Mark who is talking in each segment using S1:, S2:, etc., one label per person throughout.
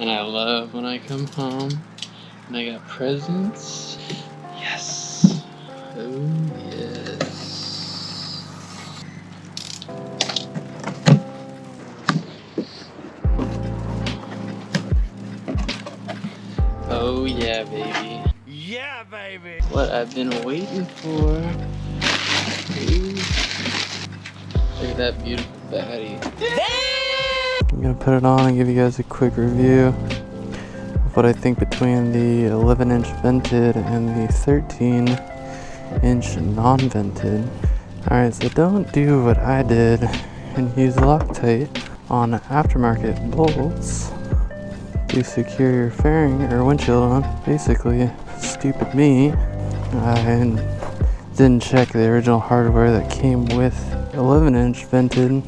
S1: And I love when I come home and I got presents. Yes. Oh, yes. Oh, yeah, baby.
S2: Yeah, baby.
S1: What I've been waiting for. Ooh. Look at that beautiful baddie. I'm gonna put it on and give you guys a quick review of what I think between the 11-inch vented and the 13-inch non-vented. Alright, so don't do what I did and use Loctite on aftermarket bolts to secure your fairing or windshield on. Basically, stupid me, I didn't check the original hardware that came with 11-inch vented.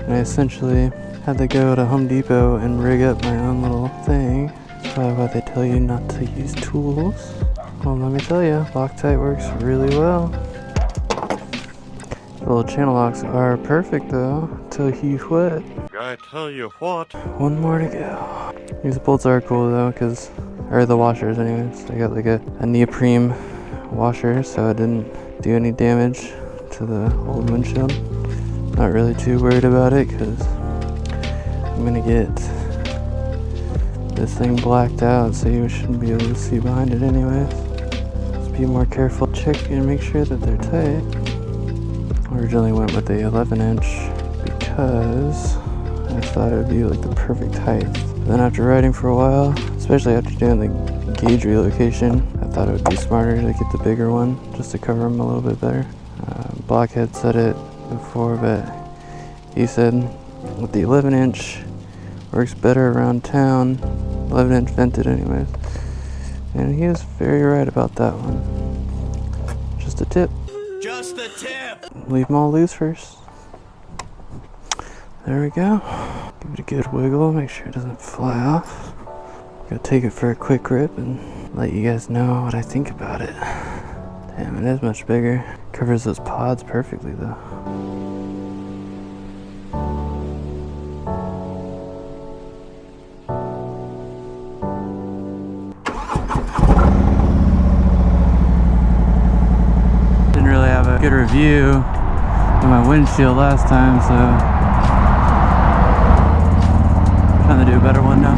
S1: And I essentially had to go to Home Depot and rig up my own little thing. That's probably why they tell you not to use tools. Well, let me tell you, Loctite works really well. The little channel locks are perfect though, till he's wet.
S2: I tell you what.
S1: One more to go. These bolts are cool though, or the washers anyways. I got like a neoprene washer, so it didn't do any damage to the old windshield. Not really too worried about it because I'm gonna get this thing blacked out so you shouldn't be able to see behind it anyways. Just be more careful, check and make sure that they're tight. I originally went with the 11-inch because I thought it would be like the perfect height. But then after riding for a while, especially after doing the gauge relocation, I thought it would be smarter to get the bigger one just to cover them a little bit better. Blockhead said it before, but he said with the 11-inch works better around town. 11-inch vented anyways, and he was very right about that one. Just a tip.
S2: Just a tip.
S1: Leave them all loose first. There we go. Give it a good wiggle, make sure it doesn't fly off. Go take it for a quick rip and let you guys know what I think about it. Damn, it is much bigger. Covers those pods perfectly though. Didn't really have a good review of my windshield last time, so I'm trying to do a better one now.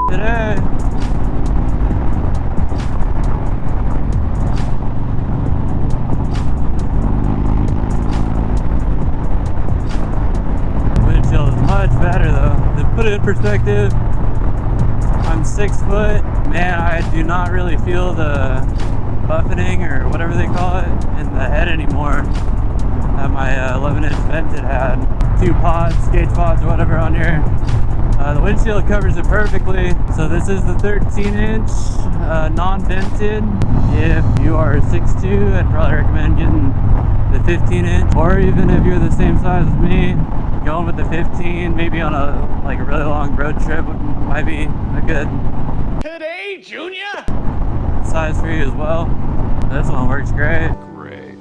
S1: Today. Windshield is much better though. To put it in perspective, I'm 6 foot. Man, I do not really feel the buffeting or whatever they call it in the head anymore that my 11-inch vented had. 2 pods, gauge pods or whatever on here. The windshield covers it perfectly. So this is the 13-inch non-vented. If you are 6'2", I'd probably recommend getting the 15-inch. Or even if you're the same size as me, going with the 15, maybe on a really long road trip might be a good
S2: Today, Junior.
S1: size for you as well. This one works great.
S2: Great.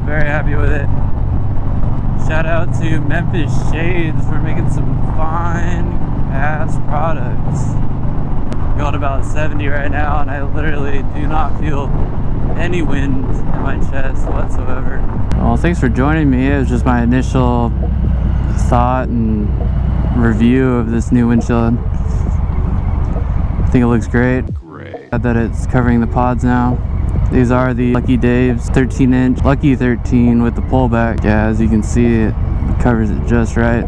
S1: Very happy with it. Shout out to Memphis Shades for making some fine ass products. Going about 70 right now and I literally do not feel any wind in my chest whatsoever. Well, thanks for joining me. It was just my initial thought and review of this new windshield. I think it looks great.
S2: Great.
S1: Glad that it's covering the pods now. These are the Lucky Dave's 13-inch Lucky 13 with the pullback. Yeah, as you can see, it covers it just right.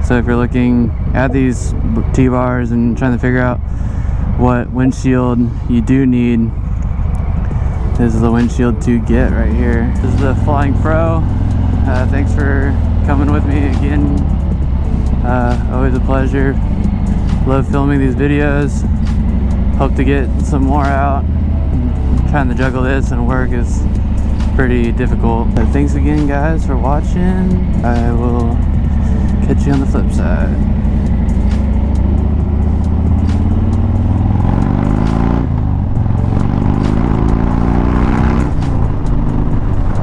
S1: So if you're looking at these T-bars and trying to figure out what windshield you do need, this is the windshield to get right here. This is the Flying Pro. Thanks for coming with me again. Always a pleasure. Love filming these videos. Hope to get some more out. Trying to juggle this and work is pretty difficult. But thanks again guys for watching. I will catch you on the flip side.